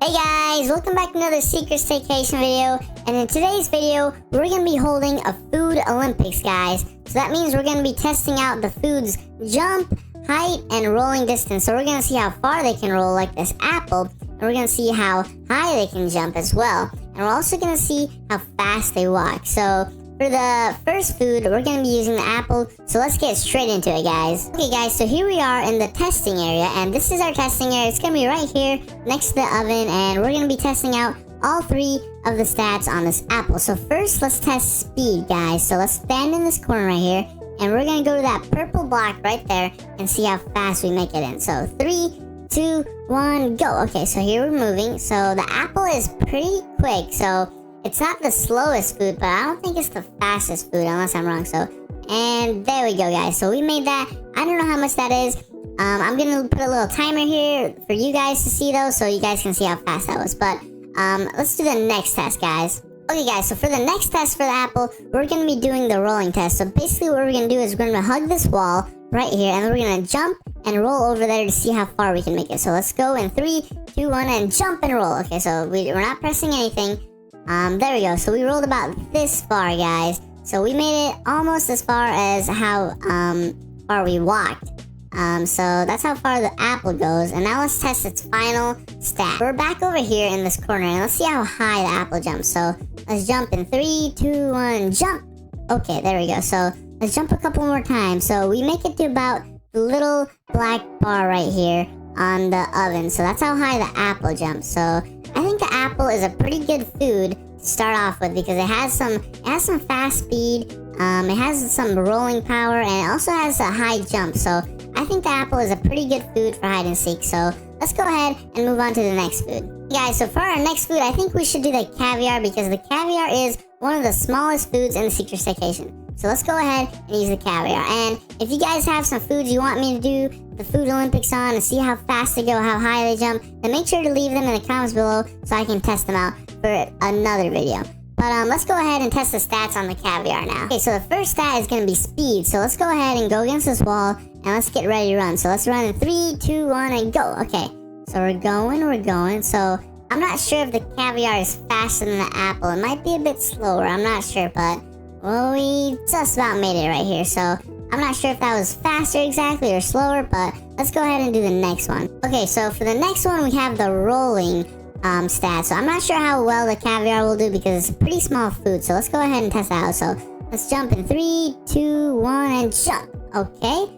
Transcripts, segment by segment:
Hey guys, welcome back to another Secret Staycation video, and in today's video, we're going to be holding a food Olympics, guys. So that means we're going to be testing out the food's jump, height, and rolling distance. So we're going to see how far they can roll like this apple, and we're going to see how high they can jump as well. And we're also going to see how fast they walk. So for the first food, we're going to be using the apple, so let's get straight into it, guys. Okay, guys, so here we are in the testing area, and this is our testing area. It's going to be right here next to the oven, and we're going to be testing out all three of the stats on this apple. So first, let's test speed, guys. So let's stand in this corner right here, and we're going to go to that purple block right there and see how fast we make it in. So 3, 2, 1, go. Okay, so here we're moving. So the apple is pretty quick, so it's not the slowest food, but I don't think it's the fastest food unless I'm wrong. So, and there we go, guys. So we made that. I don't know how much that is. I'm going to put a little timer here for you guys to see those so you guys can see how fast that was. But let's do the next test, guys. Okay, guys, so for the next test for the apple, we're going to be doing the rolling test. So basically what we're going to do is we're going to hug this wall right here, and then we're going to jump and roll over there to see how far we can make it. So let's go in 3, 2, 1, and jump and roll. Okay, so we're not pressing anything. There we go. So we rolled about this far, guys. So we made it almost as far as how far we walked. So that's how far the apple goes. And now let's test its final stat. We're back over here in this corner, and let's see how high the apple jumps. So let's jump in 3, 2, 1, jump. Okay, there we go. So let's jump a couple more times. So we make it to about the little black bar right here on the oven. So that's how high the apple jumps. So I think the apple is a pretty good food to start off with because it has some fast speed, it has some rolling power, and it also has a high jump. So I think the apple is a pretty good food for hide and seek. So let's go ahead and move on to the next food. Guys, so for our next food, I think we should do the caviar because the caviar is one of the smallest foods in the Secret Staycation. So let's go ahead and use the caviar. And if you guys have some foods you want me to do the food Olympics on and see how fast they go, how high they jump, then make sure to leave them in the comments below so I can test them out for another video. But let's go ahead and test the stats on the caviar now. Okay, so the first stat is going to be speed. So let's go ahead and go against this wall and let's get ready to run. So let's run in 3, 2, 1, and go. Okay, so we're going. So I'm not sure if the caviar is faster than the apple. It might be a bit slower. I'm not sure, but well, we just about made it right here. So I'm not sure if that was faster exactly or slower, but let's go ahead and do the next one. Okay, so for the next one, we have the rolling stat. So I'm not sure how well the caviar will do because it's a pretty small food. So let's go ahead and test that out. So let's jump in 3, 2, 1, and jump. Okay.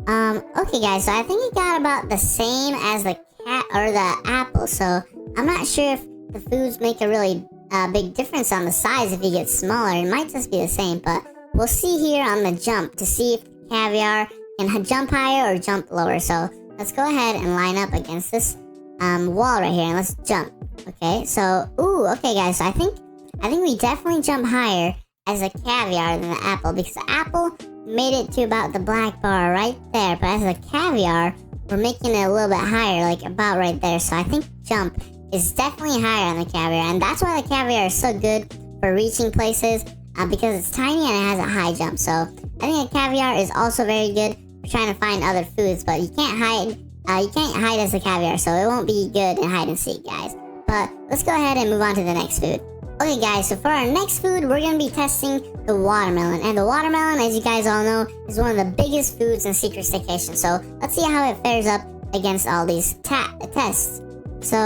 Okay, guys. So I think it got about the same as the the apple. So I'm not sure if the foods make a really big difference on the size if you get smaller. It might just be the same, but we'll see here on the jump to see if caviar can jump higher or jump lower. So let's go ahead and line up against this wall right here and let's jump. Okay, so okay, guys, so I think we definitely jump higher as a caviar than the apple because the apple made it to about the black bar right there, but as a caviar we're making it a little bit higher, like about right there. So I think jump is definitely higher on the caviar, and that's why the caviar is so good for reaching places because it's tiny and it has a high jump. So I think the caviar is also very good for trying to find other foods, but you can't hide as a caviar, so it won't be good in hide and seek, guys. But let's go ahead and move on to the next food. Okay, guys, so for our next food, we're going to be testing the watermelon. And the watermelon, as you guys all know, is one of the biggest foods in Secret Staycation. So let's see how it fares up against all these tests. So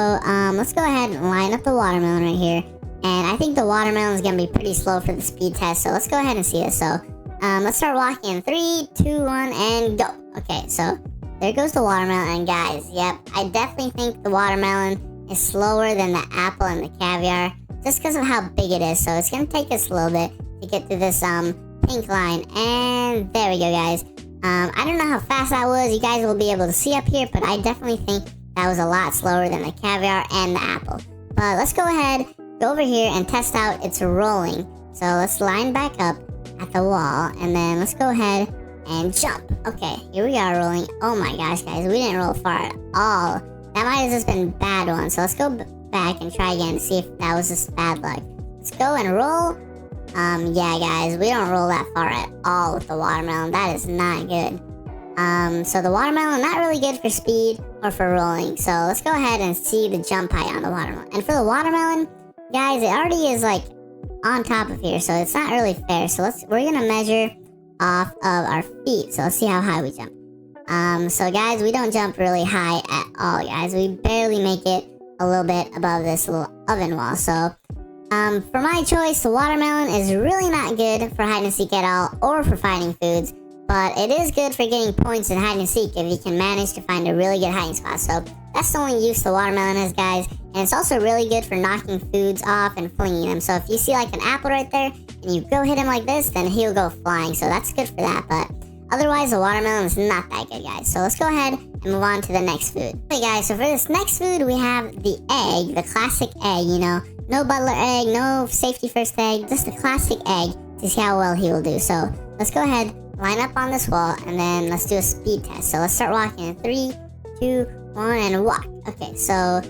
let's go ahead and line up the watermelon right here. And I think the watermelon is going to be pretty slow for the speed test. So let's go ahead and see this. So let's start walking in 3, 2, 1, and go. Okay, so there goes the watermelon. And guys, yep, I definitely think the watermelon is slower than the apple and the caviar just because of how big it is. So it's going to take us a little bit to get through this pink line. And there we go, guys. I don't know how fast that was. You guys will be able to see up here, but I definitely think that was a lot slower than the caviar and the apple. But let's go ahead, go over here and test out its rolling. So let's line back up at the wall, and then let's go ahead and jump. Okay, here we are rolling. Oh my gosh, guys, we didn't roll far at all. That might have just been bad one. So let's go back and try again to see if that was just bad luck. Let's go and roll. Yeah, guys, we don't roll that far at all with the watermelon. That is not good. So the watermelon, not really good for speed. or for rolling. So let's go ahead and see the jump height on the watermelon. And for the watermelon, guys, it already is like on top of here, so it's not really fair. So we're gonna measure off of our feet. So let's see how high we jump. So guys, we don't jump really high at all, guys. We barely make it a little bit above this little oven wall. So for my choice, the watermelon is really not good for hide and seek at all, or for finding foods. But it is good for getting points in hide and seek if you can manage to find a really good hiding spot. So that's the only use the watermelon has, guys. And it's also really good for knocking foods off and flinging them. So if you see like an apple right there and you go hit him like this, then he'll go flying. So that's good for that. But otherwise, the watermelon is not that good, guys. So let's go ahead and move on to the next food. Okay, guys, so for this next food, we have the egg, the classic egg, you know. No butler egg, no safety first egg, just the classic egg to see how well he will do. So let's go ahead, line up on this wall, and then let's do a speed test. So let's start walking in 3, 2, 1, and walk. Okay, so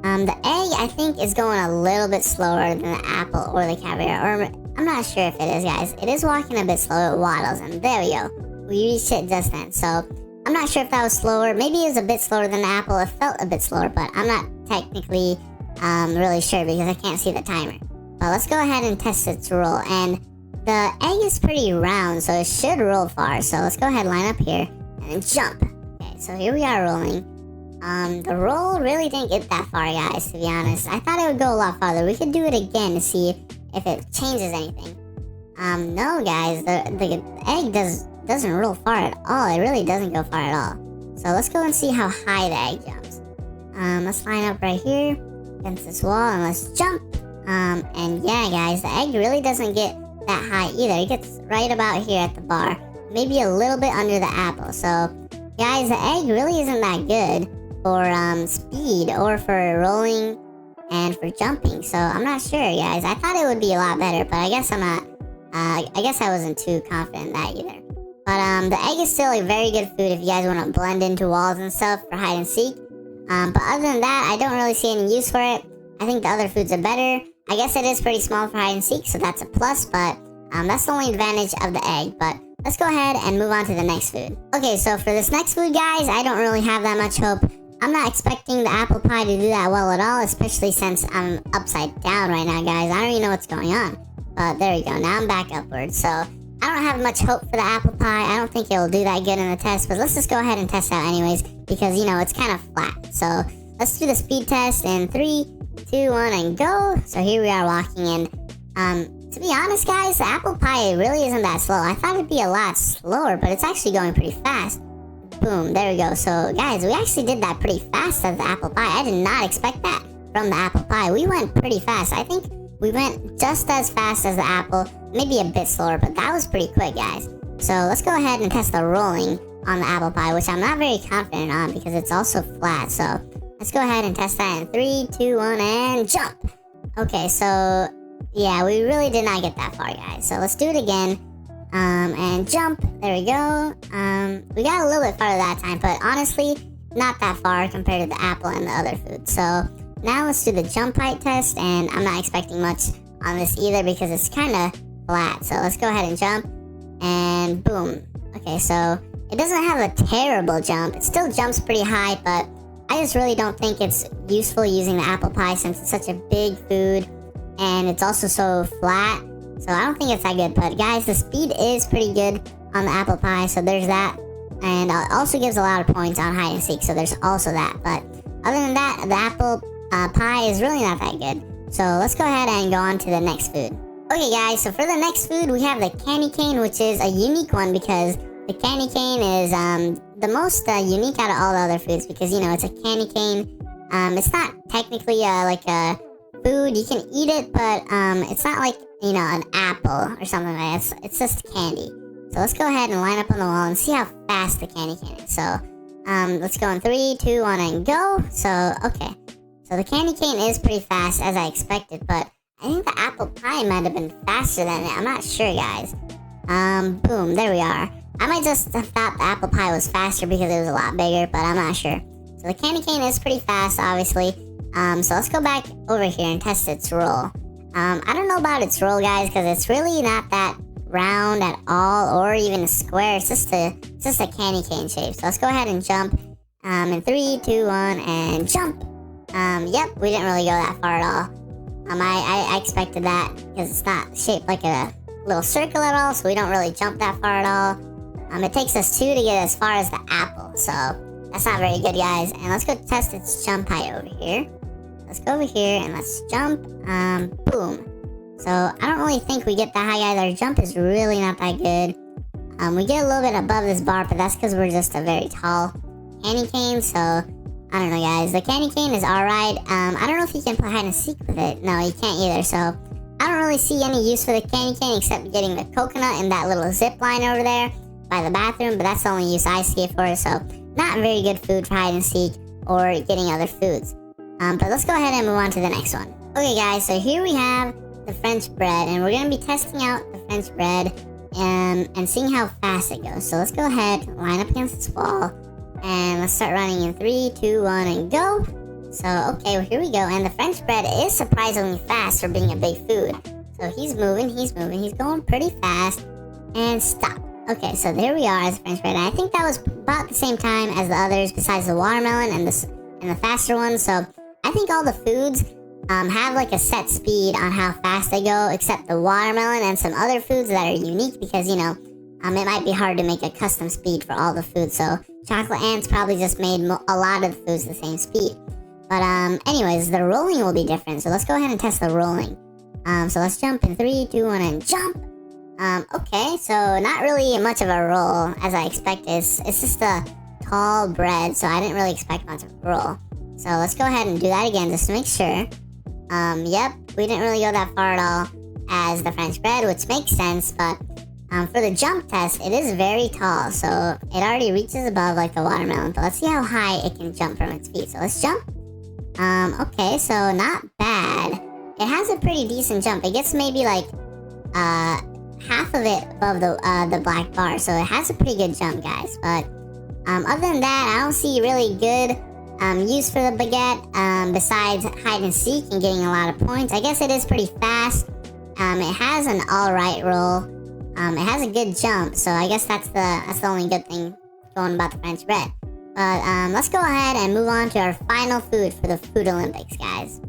the egg, I think, is going a little bit slower than the apple or the caviar. Or I'm not sure if it is, guys. It is walking a bit slower. It waddles, and there we go. We reached it just then. So I'm not sure if that was slower. Maybe it was a bit slower than the apple. It felt a bit slower, but I'm not technically really sure because I can't see the timer. But let's go ahead and test its roll. And the egg is pretty round, so it should roll far. So let's go ahead, line up here, and then jump. Okay, so here we are rolling. The roll really didn't get that far, guys, to be honest. I thought it would go a lot farther. We could do it again to see if it changes anything. No, guys, the egg doesn't roll far at all. It really doesn't go far at all. So let's go and see how high the egg jumps. Let's line up right here against this wall, and let's jump. And yeah, guys, the egg really doesn't get that high either. It gets right about here at the bar, maybe a little bit under the apple. So guys, the egg really isn't that good for speed or for rolling and for jumping. So I'm not sure, guys. I thought it would be a lot better, but I guess I'm not. I guess I wasn't too confident in that either. But the egg is still a very good food if you guys want to blend into walls and stuff for hide and seek. But other than that, I don't really see any use for it. I think the other foods are better. I guess it is pretty small for hide and seek, so that's a plus, but that's the only advantage of the egg. But let's go ahead and move on to the next food. Okay, so for this next food, guys, I don't really have that much hope. I'm not expecting the apple pie to do that well at all, especially since I'm upside down right now, guys. I don't even know what's going on. But there we go. Now I'm back upwards. So I don't have much hope for the apple pie. I don't think it'll do that good in the test, but let's just go ahead and test it out anyways, because, you know, it's kind of flat. So let's do the speed test in 3, 2, 1, and go. So here we are walking in. To be honest, guys, the apple pie really isn't that slow. I thought it'd be a lot slower, but it's actually going pretty fast. Boom, there we go. So guys, we actually did that pretty fast as the apple pie. I did not expect that from the apple pie. We went pretty fast. I think we went just as fast as the apple, maybe a bit slower, but that was pretty quick, guys. So let's go ahead and test the rolling on the apple pie, which I'm not very confident on because it's also flat. So let's go ahead and test that in 3, 2, 1, and jump. Okay, so yeah, we really did not get that far, guys. So let's do it again. And jump. There we go. We got a little bit farther that time, but honestly, not that far compared to the apple and the other food. So now let's do the jump height test, and I'm not expecting much on this either because it's kind of flat. So let's go ahead and jump, and boom. Okay, so it doesn't have a terrible jump. It still jumps pretty high, but I just really don't think it's useful using the apple pie since it's such a big food and it's also so flat. So I don't think it's that good. But guys, the speed is pretty good on the apple pie, so there's that. And it also gives a lot of points on hide and seek, so there's also that. But other than that, the apple pie is really not that good. So let's go ahead and go on to the next food. Okay guys, so for the next food, we have the candy cane, which is a unique one because the candy cane is the most unique out of all the other foods because, you know, it's a candy cane. It's not technically like a food. You can eat it, but it's not like, you know, an apple or something like that. It's just candy. So let's go ahead and line up on the wall and see how fast the candy cane is. So let's go in 3, 2, 1, and go. So okay, so the candy cane is pretty fast as I expected, but I think the apple pie might have been faster than it. I'm not sure, guys. Boom, there we are. I might just have thought the apple pie was faster because it was a lot bigger, but I'm not sure. So the candy cane is pretty fast, obviously. So let's go back over here and test its roll. I don't know about its roll, guys, because it's really not that round at all, or even a square. It's just a candy cane shape. So let's go ahead and jump. In 3, 2, 1, and jump. Yep, we didn't really go that far at all. I expected that because it's not shaped like a little circle at all, so we don't really jump that far at all. It takes us 2 to get as far as the apple, so that's not very good, guys. And let's go test its jump height over here. Let's go over here and let's jump. Boom. So I don't really think we get that high, guys. Our jump is really not that good. We get a little bit above this bar, but that's because we're just a very tall candy cane, so I don't know, guys. The candy cane is alright. I don't know if you can play hide and seek with it. No, you can't either, so I don't really see any use for the candy cane except getting the coconut and that little zip line over there by the bathroom, but that's the only use I see it for, so not very good food for hide and seek or getting other foods. But let's go ahead and move on to the next one. Okay, guys, so here we have the French bread, and we're going to be testing out the French bread and seeing how fast it goes. So let's go ahead, line up against this wall, and let's start running in 3, 2, 1, and go. So, okay, well, here we go, and the French bread is surprisingly fast for being a big food. So he's moving, he's going pretty fast, and stop. Okay, so there we are as French bread, and I think that was about the same time as the others besides the watermelon and the faster ones. So I think all the foods have like a set speed on how fast they go, except the watermelon and some other foods that are unique because, you know, it might be hard to make a custom speed for all the foods. So chocolate ants probably just made a lot of the foods the same speed. But anyways, the rolling will be different. So let's go ahead and test the rolling. So let's jump in 3, 2, 1, and jump. Okay, so not really much of a roll as I expected. It's just a tall bread, so I didn't really expect much of a roll. So let's go ahead and do that again just to make sure. Yep, we didn't really go that far at all as the French bread, which makes sense, but for the jump test, it is very tall, so it already reaches above like the watermelon. But let's see how high it can jump from its feet. So let's jump. Okay, so not bad. It has a pretty decent jump. It gets maybe like half of it above the black bar, so it has a pretty good jump, guys. But other than that, I don't see really good use for the baguette besides hide and seek and getting a lot of points. I guess it is pretty fast. It has an alright roll. It has a good jump, so I guess that's the only good thing going about the French bread. But let's go ahead and move on to our final food for the Food Olympics, guys.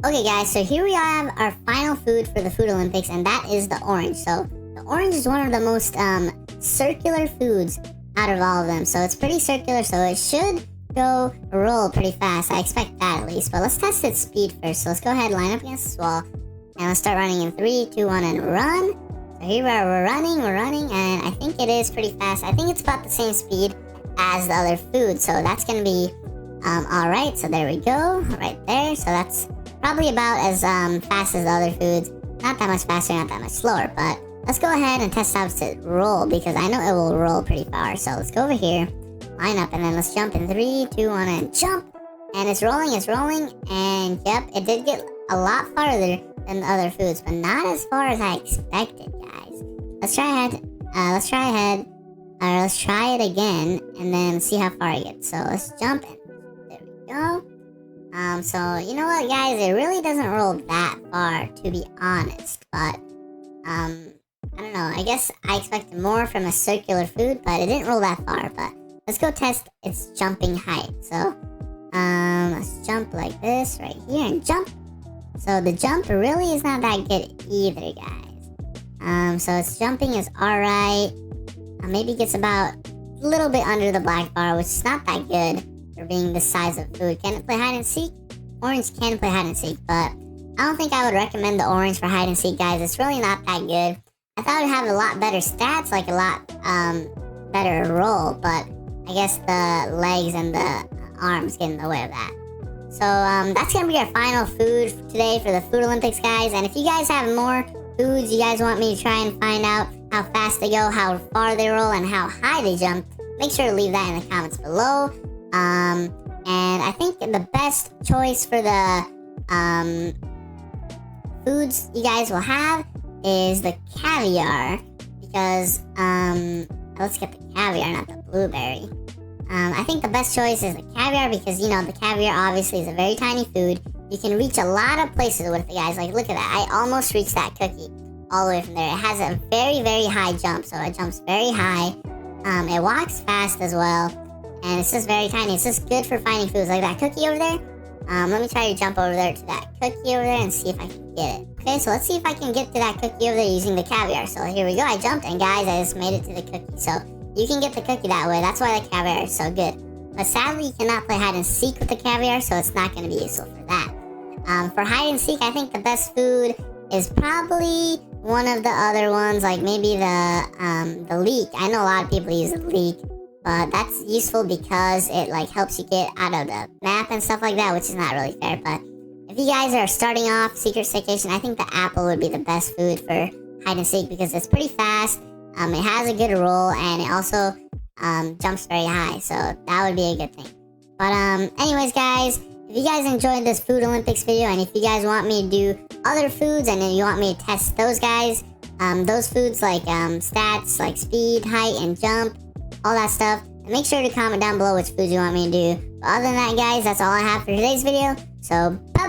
Okay, guys, so here we have our final food for the Food Olympics, and that is the orange. So the orange is one of the most circular foods out of all of them. So it's pretty circular, so it should roll pretty fast. I expect that at least. But let's test its speed first. So let's go ahead, line up against this wall, and let's start running in 3, 2, 1, and run. So here we are, we're running, and I think it is pretty fast. I think it's about the same speed as the other food, so that's gonna be alright. So there we go, right there. So that's probably about as fast as the other foods. Not that much faster, not that much slower, but let's go ahead and test out its roll because I know it will roll pretty far. So let's go over here, line up, and then let's jump in 3, 2, 1, and jump. And it's rolling, and yep, it did get a lot farther than the other foods, but not as far as I expected, guys. Let's try it again, and then see how far it gets. So let's jump in. There we go. So you know what, guys? It really doesn't roll that far, to be honest. But I don't know. I guess I expected more from a circular food, but it didn't roll that far. But let's go test its jumping height. So let's jump like this right here and jump. So the jump really is not that good either, guys. So its jumping is alright. Maybe gets about a little bit under the black bar, which is not that good for being the size of food. Can it play hide and seek? Orange can play hide and seek, but I don't think I would recommend the orange for hide and seek, guys. It's really not that good. I thought it would have a lot better stats, like a lot better roll, but I guess the legs and the arms get in the way of that. So that's gonna be our final food for today for the Food Olympics, guys. And if you guys have more foods you guys want me to try and find out how fast they go, how far they roll, and how high they jump, make sure to leave that in the comments below. And I think the best choice for the foods you guys will have is the caviar, because let's get the caviar, not the blueberry. I think the best choice is the caviar because, you know, the caviar obviously is a very tiny food. You can reach a lot of places with it, guys. Like, look at that. I almost reached that cookie all the way from there. It has a very, very high jump, so it jumps very high. It walks fast as well. and it's just very tiny. It's just good for finding foods. Like that cookie over there. Let me try to jump over there to that cookie over there and see if I can get it. Okay, so let's see if I can get to that cookie over there using the caviar. So here we go. I jumped, and guys, I just made it to the cookie. So you can get the cookie that way. That's why the caviar is so good. But sadly, you cannot play hide and seek with the caviar, so it's not going to be useful for that. For hide and seek, I think the best food is probably one of the other ones, like maybe the leek. I know a lot of people use the leek, but that's useful because it like helps you get out of the map and stuff like that, which is not really fair. But if you guys are starting off Secret Staycation, I think the apple would be the best food for hide and seek because it's pretty fast. It has a good roll, and it also jumps very high, so that would be a good thing. But anyways, guys, if you guys enjoyed this Food Olympics video, and if you guys want me to do other foods, and then you want me to test those guys, those foods like stats, like speed, height, and jump, all that stuff, and make sure to comment down below which foods you want me to do. But other than that, guys, that's all I have for today's video. So, bye.